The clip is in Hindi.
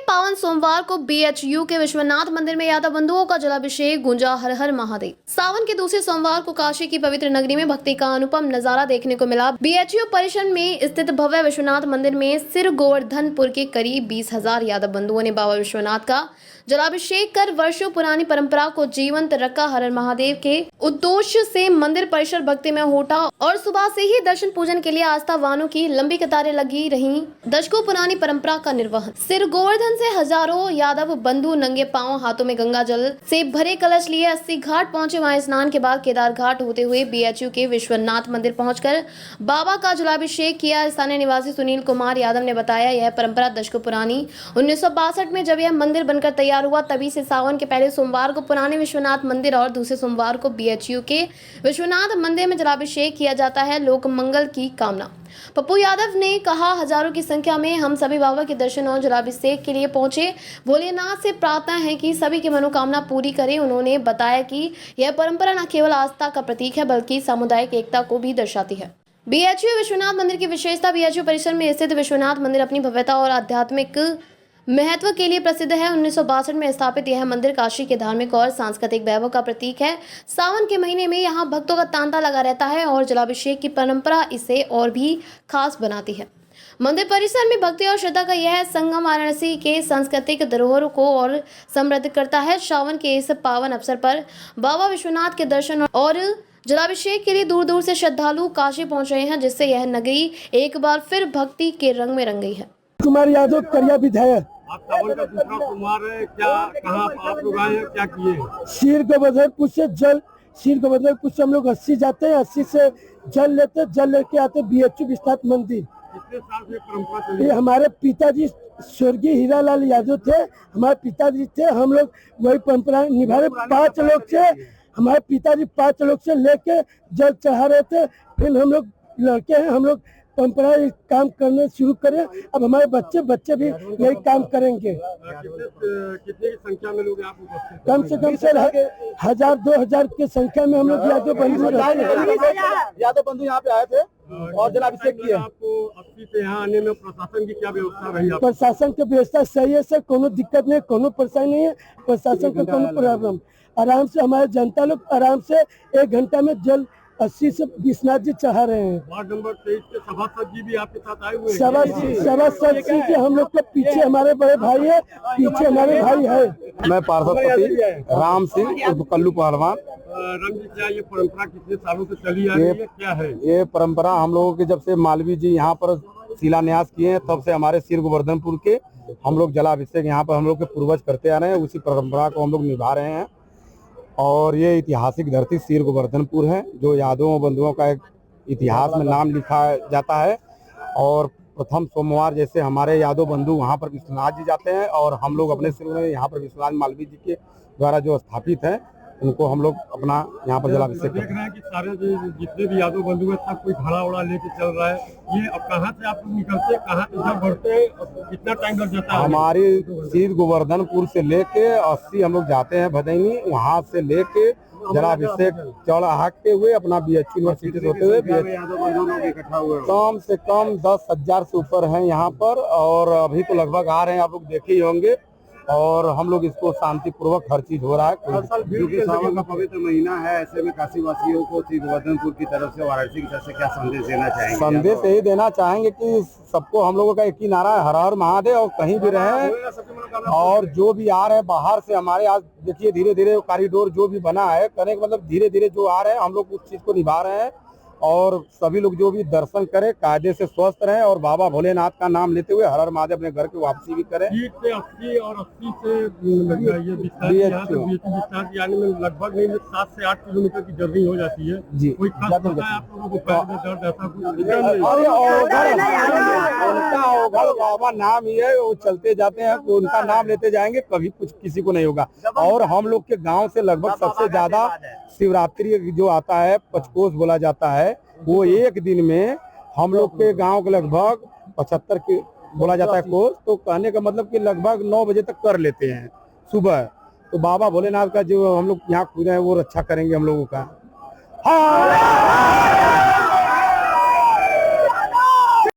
पावन सोमवार को बीएचयू के विश्वनाथ मंदिर में यादव बंधुओं का जलाभिषेक गूंजा। हर हर महादेव। सावन के दूसरे सोमवार को काशी की पवित्र नगरी में भक्ति का अनुपम नजारा देखने को मिला। बीएचयू परिसर में स्थित भव्य विश्वनाथ मंदिर में सिर गोवर्धनपुर के करीब 20,000 यादव बंधुओं ने बाबा विश्वनाथ का जलाभिषेक कर वर्षों पुरानी परंपरा को जीवंत रखा। हर हर महादेव के उद्देश्य से मंदिर परिसर भक्ति में होटा और सुबह से ही दर्शन पूजन के लिए आस्थावानों की लंबी कतारें लगी रहीं। दशकों पुरानी परंपरा का निर्वहन। सिर गोवर्धन से हजारों यादव बंधु नंगे पांव हाथों में गंगा जल से भरे कलश लिए 80 घाट पहुंचे। वहां स्नान के बाद केदार घाट होते हुए बीएचयू के विश्वनाथ मंदिर पहुंचकर बाबा का जलाभिषेक किया। स्थानीय निवासी सुनील कुमार यादव ने बताया, यह परंपरा दशकों पुरानी 1962 में जब यह मंदिर बनकर तैयार हुआ, तभी से सावन के पहले सोमवार को पुराने विश्वनाथ मंदिर और दूसरे सोमवार को बीएचयू के विश्वनाथ मंदिर में जलाभिषेक किया जाता है। लोक मंगल की कामना। पप्पू यादव ने कहा, हजारों की संख्या में हम सभी बाबा के दर्शन और जलाभिषेक के लिए पहुंचे। भोलेनाथ से प्रार्थना है कि सभी की मनोकामना पूरी करें। उन्होंने बताया कि यह परंपरा न केवल आस्था का प्रतीक है बल्कि सामुदायिक एकता को भी दर्शाती है। बीएचयू विश्वनाथ मंदिर की विशेषता। बीएचयू परिसर में स्थित विश्वनाथ मंदिर अपनी भव्यता और आध्यात्मिक महत्व के लिए प्रसिद्ध है। 1962 में स्थापित यह मंदिर काशी के धार्मिक और सांस्कृतिक वैभव का प्रतीक है। सावन के महीने में यहाँ भक्तों का तांता लगा रहता है और जलाभिषेक की परंपरा इसे और भी खास बनाती है। मंदिर परिसर में भक्ति और श्रद्धा का यह संगम वाराणसी के सांस्कृतिक धरोहर को और समृद्ध करता है। श्रावण के इस पावन अवसर पर बाबा विश्वनाथ के दर्शन और जलाभिषेक के लिए दूर दूर से श्रद्धालु काशी पहुंच रहे हैं, जिससे यह नगरी एक बार फिर भक्ति के रंग में रंग गई है। कुमार यादव, करिया विधायक। आप सावन का दूसरा सोमवार है, क्या कहाँ आप लोग आए हैं, क्या किए? सिर गोवर्धनपुर से जल, सिर गोवर्धनपुर से हम लोग 80 जाते हैं, 80 से जल लेते, जल लेके आते बीएचयू विश्वनाथ मंदिर। कितने साल से परंपरा चली? ये हमारे पिताजी स्वर्गीय हीरालाल यादव थे, हमारे पिताजी थे। हम लोग वही परंपरा निभा रहे। 5 लोग से हमारे पिताजी 5 लोग से लेके जल चढ़ा रहे थे। फिर हम लोग लड़के हैं, हम लोग परंपरा काम करने शुरू करें। अब हमारे बच्चे भी यही काम करेंगे। कितने की संख्या में लोग आप उपस्थित? कम से कम से 1000-2000 की संख्या में हम लोग यादव बंधु यहाँ पे आए थे और जलाभिषेक किया। आपको 80 पे यहाँ आने में प्रशासन की क्या व्यवस्था रही? प्रशासन की व्यवस्था सही है सर, कोनो दिक्कत नहीं, कोनो परेशानी नहीं है। प्रशासन को कोनो प्रॉब्लम, आराम से हमारे जनता लोग आराम से 1 घंटा में जल 80 से विश्वनाथ जी चढ़ा रहे हैं। वार्ड नंबर 23 के सभासद जी भी आपके साथ आए हुए हैं? सभासद जी के हम लोग के पीछे हमारे बड़े भाई है, पीछे हमारे भाई है। मैं पार्षद राम सिंह कल्लू पहलवान। राम जी, क्या ये परंपरा कितने सालों से चली आ रही है, क्या है ये परंपरा? हम लोगों के जब से मालवीय जी यहाँ पर शिलान्यास किए हैं, तब से हमारे सिर गोवर्धनपुर के हम लोग जलाभिषेक यहाँ पर हम लोग के पूर्वज करते आ रहे हैं। उसी परंपरा को हम लोग निभा रहे हैं और ये ऐतिहासिक धरती सिर गोवर्धनपुर है, जो यादवों बंधुओं का एक इतिहास में नाम लिखा जाता है। और प्रथम सोमवार जैसे हमारे यादव बंधु वहाँ पर विश्वनाथ जी जाते हैं और हम लोग अपने सिर में यहाँ पर विश्वनाथ मालवीय जी के द्वारा जो स्थापित है, उनको हम लोग अपना यहाँ पर जलाभिषेक देख रहे हैं कि सारे जितने भी यादव बंधु हैं सब कोई घड़ा उड़ा लेके चल रहा है। ये अब कहाँ से आप लोग निकलते हैं, कहाँ इधर बढ़ते हैं, कितना टाइम लग जाता है? हमारी सिर गोवर्धनपुर से लेके 80 हम लोग जाते हैं भदैनी, वहाँ से लेके जलाभिषेक चढ़ाते हुए अपना बीएचयू यूनिवर्सिटी होते हुए इकट्ठा हुए कम से कम 10,000 से ऊपर हैं यहाँ पर। और अभी तो लगभग आ रहे हैं, आप लोग देखे ही होंगे। और हम लोग इसको शांतिपूर्वक हर चीज हो रहा है। क्योंकि सावन का पवित्र महीना है, ऐसे में काशी वासियों को सिर गोवर्धनपुर की तरफ से, वाराणसी की तरफ से क्या संदेश देना चाहेंगे? संदेश यही देना चाहेंगे कि सबको, हम लोगों का एक ही नारा है, हर हर महादेव। और कहीं भी रहे और जो भी आ रहे हैं बाहर से, हमारे आज देखिए धीरे धीरे कॉरिडोर जो भी बना है, करने का मतलब धीरे धीरे जो आ रहे हैं हम लोग उस चीज को निभा रहे हैं। और सभी लोग जो भी दर्शन करें, कायदे से स्वस्थ रहें और बाबा भोलेनाथ का नाम लेते हुए हर हर महादेव अपने घर की वापसी भी करें। 80 और 80 से ये विस्तार यानी में लगभग नहीं 7 से 8 किलोमीटर की जर्नी हो जाती है जी। कोई खास आप लोगों को पैर में दर्द ऐसा कुछ? बाबा नाम ही है, वो चलते जाते हैं, उनका नाम लेते जाएंगे, कभी कुछ किसी को नहीं होगा। और हम लोग के गाँव से लगभग सबसे ज्यादा शिवरात्रि जो आता है, पचकोस बोला जाता है, वो एक दिन में हम लोग के गांव के लगभग 75 के बोला जाता है कोस। तो कहने का मतलब कि लगभग 9 बजे तक कर लेते हैं सुबह। तो बाबा भोलेनाथ का जो हम लोग यहाँ खुद हैं वो रक्षा करेंगे हम लोगों का।